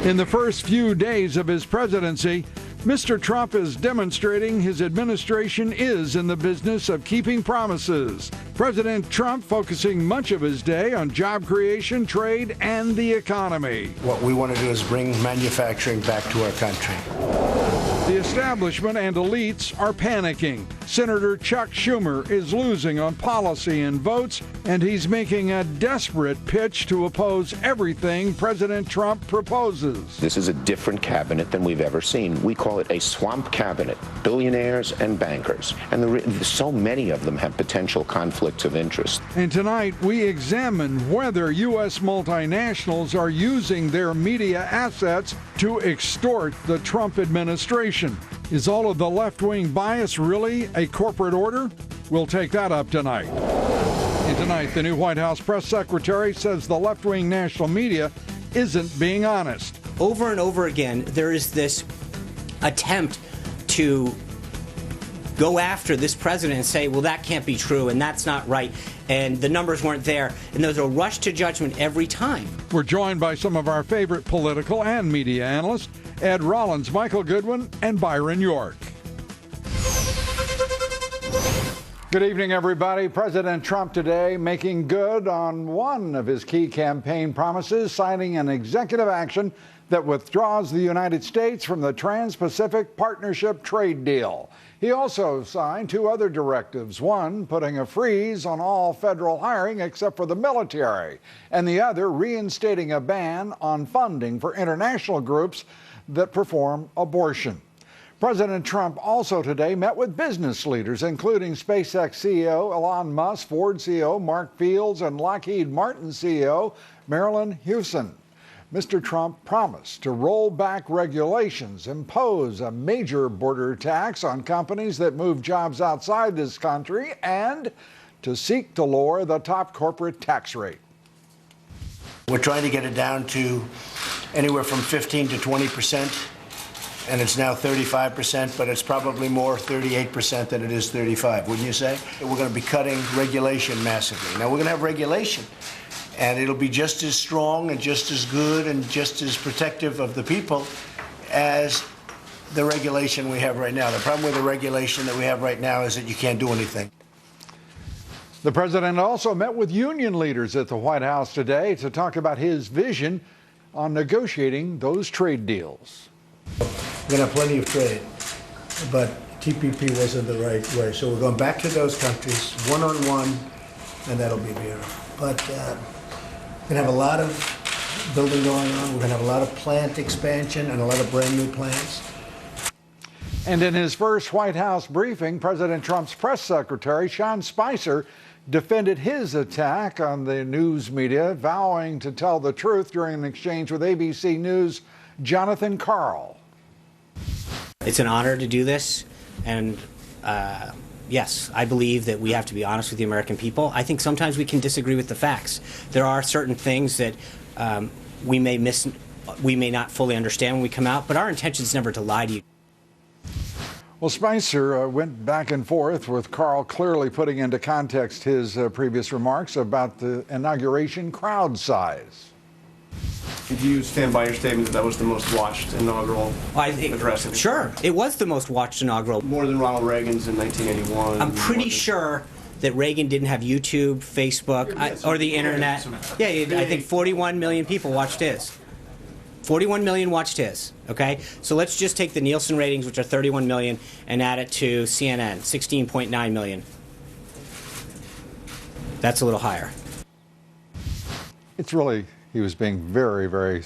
In the first few days of his presidency, Mr. Trump is demonstrating his administration is in the business of keeping promises. President Trump focusing much of his day on job creation, trade, and the economy. What we want to do is bring manufacturing back to our country. The establishment and elites are panicking. Senator Chuck Schumer is losing on policy and votes, and he's making a desperate pitch to oppose everything President Trump proposes. This is a different cabinet than we've ever seen. We call it a swamp cabinet, billionaires and bankers. And so many of them have potential conflicts of interest. And tonight, we examine whether U.S. multinationals are using their media assets to extort the Trump administration. Is all of the left-wing bias really a corporate order? We'll take that up tonight. And tonight, the new White House press secretary says the left-wing national media isn't being honest. Over and over again, there is this attempt to go after this president and say, well, that can't be true, and that's not right, and the numbers weren't there. And there's a rush to judgment every time. We're joined by some of our favorite political and media analysts, Ed Rollins, Michael Goodwin, and Byron York. Good evening, everybody. President Trump today making good on one of his key campaign promises, signing an executive action that withdraws the United States from the Trans-Pacific Partnership trade deal. He also signed two other directives, one putting a freeze on all federal hiring except for the military, and the other reinstating a ban on funding for international groups that perform abortion. President Trump also today met with business leaders, including SpaceX CEO Elon Musk, Ford CEO Mark Fields, and Lockheed Martin CEO Marilyn Hewson. Mr. Trump promised to roll back regulations, impose a major border tax on companies that move jobs outside this country, and to seek to lower the top corporate tax rate. We're trying to get it down to anywhere from 15 to 20%, and it's now 35%, but it's probably more 38% than it is 35, wouldn't you say? We're going to be cutting regulation massively. Now, we're going to have regulation, and it'll be just as strong and just as good and just as protective of the people as the regulation we have right now. The problem with the regulation that we have right now is that you can't do anything. The president also met with union leaders at the White House today to talk about his vision on negotiating those trade deals. We're going to have plenty of trade, but TPP wasn't the right way. So we're going back to those countries, one-on-one, and that'll be beautiful. But we're going to have a lot of building going on. We're going to have a lot of plant expansion and a lot of brand new plants. And in his first White House briefing, President Trump's press secretary, Sean Spicer, defended his attack on the news media, vowing to tell the truth during an exchange with ABC News' Jonathan Karl. It's an honor to do this, and yes, I believe that we have to be honest with the American people. I think sometimes we can disagree with the facts. There are certain things that we may not fully understand when we come out, but our intention is never to lie to you. Well, Spicer went back and forth with Karl, clearly putting into context his previous remarks about the inauguration crowd size. Do you stand by your statement that that was the most watched inaugural address? Sure, it was the most watched inaugural. More than Ronald Reagan's in 1981. I'm pretty sure that Reagan didn't have YouTube, Facebook, or the internet. Yeah, I think 41 million people watched his. 41 million watched his, okay? So let's just take the Nielsen ratings, which are 31 million, and add it to CNN, 16.9 million. That's a little higher. It's really, he was being very, very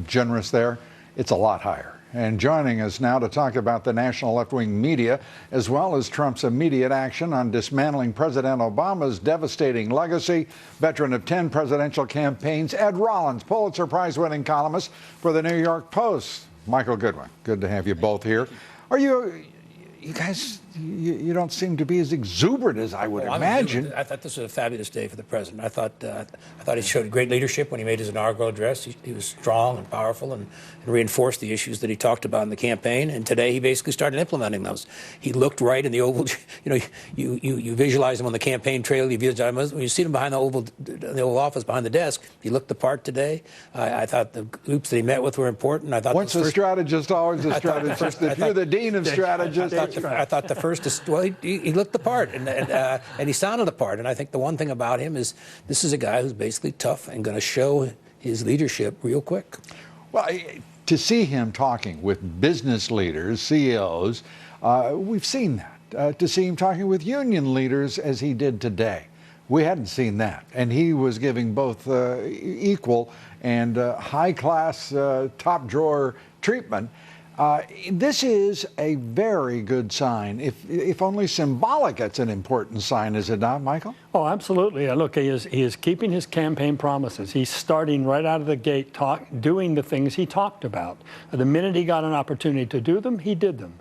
generous there. It's a lot higher. And joining us now to talk about the national left-wing media, as well as Trump's immediate action on dismantling President Obama's devastating legacy, veteran of 10 presidential campaigns, Ed Rollins, Pulitzer Prize-winning columnist for the New York Post. Michael Goodwin, good to have you both here. Are you you guys, you don't seem to be as exuberant as I would imagine. I thought this was a fabulous day for the president. I thought he showed great leadership when he made his inaugural address. He was strong and powerful and reinforced the issues that he talked about in the campaign. And today he basically started implementing those. He looked right in the Oval. You visualize him on the campaign trail. You visualize him when you see him behind the Oval Office, behind the desk. He looked the part today. I thought the groups that he met with were important. I thought once a strategist, always a strategist. If you're the dean of strategists, I thought the first. He looked the part, and he sounded the part. And I think the one thing about him is this is a guy who's basically tough and going to show his leadership real quick. Well, to see him talking with business leaders, CEOs, we've seen that. To see him talking with union leaders as he did today, we hadn't seen that. And he was giving both equal and high-class, top-drawer treatment. This is a very good sign. If only symbolic, it's an important sign, is it not, Michael? Oh, absolutely. Look, he is keeping his campaign promises. He's starting right out of the gate doing the things he talked about. The minute he got an opportunity to do them, he did them.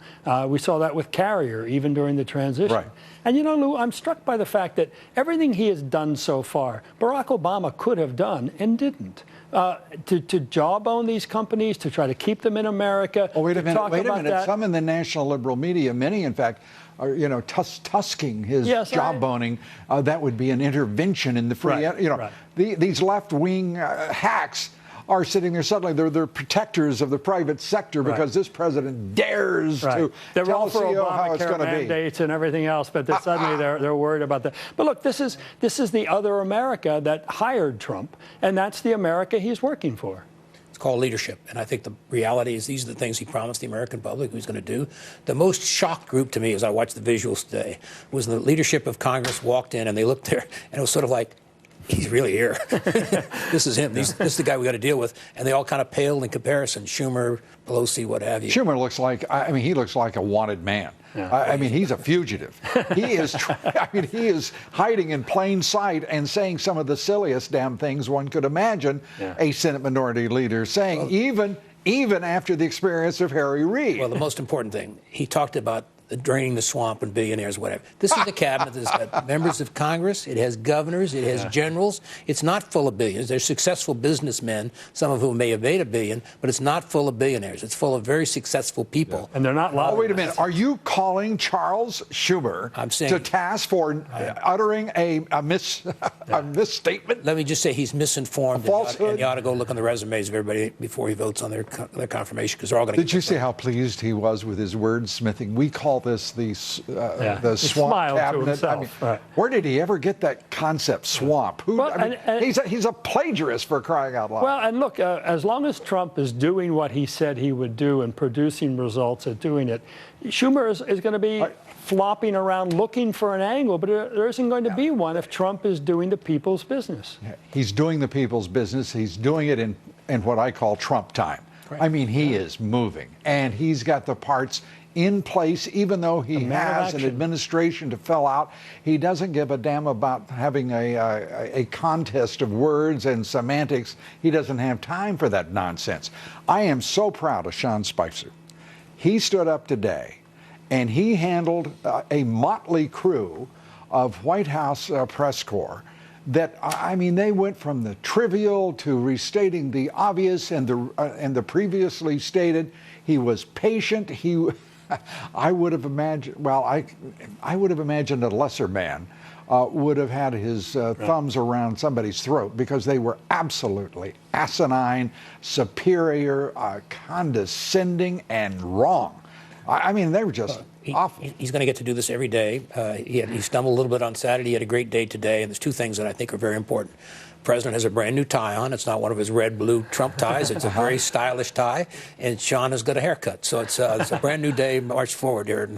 We saw that with Carrier, even during the transition. Right. And, Lou, I'm struck by the fact that everything he has done so far, Barack Obama could have done and didn't. To jawbone these companies, to try to keep them in America. Oh, wait a minute. Some in the national liberal media, many, in fact, are, tusking his jawboning. That would be an intervention in the free, right. These left-wing hacks are sitting there suddenly. They're protectors of the private sector because this president dares to tell the CEO how it's going to be. Mandates and everything else, but suddenly they're worried about that. But look, this is the other America that hired Trump, and that's the America he's working for. It's called leadership. And I think the reality is these are the things he promised the American public he was going to do. The most shocked group to me as I watched the visuals today was the leadership of Congress walked in and they looked there and it was sort of like, he's really here. This is him. This is the guy we got to deal with. And they all kind of paled in comparison. Schumer, Pelosi, what have you. Schumer looks like, he looks like a wanted man. Yeah. He's a fugitive. He is hiding in plain sight and saying some of the silliest damn things one could imagine a Senate Minority Leader saying, even after the experience of Harry Reid. Well, the most important thing, he talked about draining the swamp and billionaires, whatever. This is a cabinet that's got members of Congress. It has governors. It has generals. It's not full of billionaires. There's successful businessmen, some of whom may have made $1 billion, but it's not full of billionaires. It's full of very successful people. And they're not loud. Oh, wait a minute. Are you calling Charles Schumer to task for uttering a misstatement? Let me just say he's misinformed. A falsehood? And you ought to go look on the resumes of everybody before he votes on their confirmation, because they're all going to. Did you see how pleased he was with his wordsmithing? We call this the swamp cabinet. Where did he ever get that concept, swamp? He's a plagiarist, for crying out loud. Well, and look, as long as Trump is doing what he said he would do and producing results at doing it, Schumer is going to be flopping around looking for an angle, but there isn't going to be one if Trump is doing the people's business. He's doing the people's business. He's doing it in what I call Trump time. Right. He is moving, and he's got the parts in place, even though he has an administration to fill out. He doesn't give a damn about having a contest of words and semantics. He doesn't have time for that nonsense. I am so proud of Sean Spicer. He stood up today, and he handled a motley crew of White House press corps that, they went from the trivial to restating the obvious and the previously stated. He was patient. I would have imagined. Well, I would have imagined a lesser man would have had his thumbs around somebody's throat, because they were absolutely asinine, superior, condescending, and wrong. They were just awful. He's going to get to do this every day. He stumbled a little bit on Saturday. He had a great day today, and there's two things that I think are very important. The president has a brand new tie on. It's not one of his red-blue Trump ties. It's a very stylish tie, and Sean has got a haircut. So it's a brand new day, march forward here.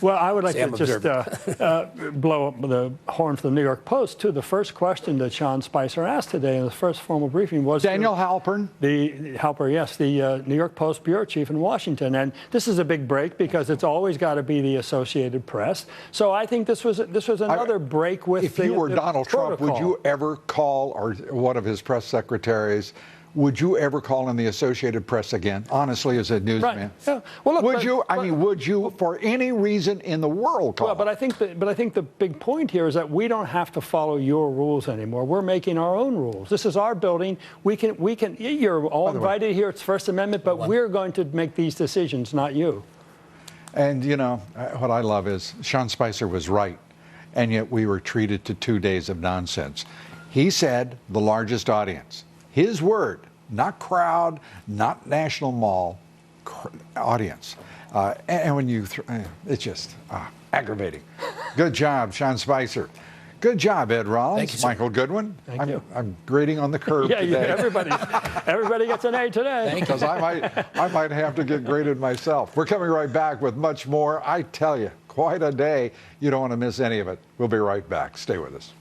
Well, I would like to just blow up the horn for the New York Post, too. The first question that Sean Spicer asked today in the first formal briefing was Daniel Halpern. The New York Post bureau chief in Washington. And this is a big break because it's always got to be the Associated Press. So I think this was another break with If you were Donald Trump, would you ever call one of his press secretaries would you ever call in the Associated Press again, honestly, as a newsman? Right. Yeah. Well, look, would you? I mean, would you, for any reason in the world, call? Well, but I think the big point here is that we don't have to follow your rules anymore. We're making our own rules. This is our building. We can. You're all invited here. It's First Amendment, but we're going to make these decisions, not you. And you know what I love is Sean Spicer was right, and yet we were treated to 2 days of nonsense. He said the largest audience. His word, not crowd, not National Mall, audience. And when you, it's just aggravating. Good job, Sean Spicer. Good job, Ed Rollins. Thank you, sir. Michael Goodwin. Thank you. I'm grading on the curve Yeah, today. everybody gets an A today. Because I might have to get graded myself. We're coming right back with much more. I tell you, quite a day. You don't want to miss any of it. We'll be right back. Stay with us.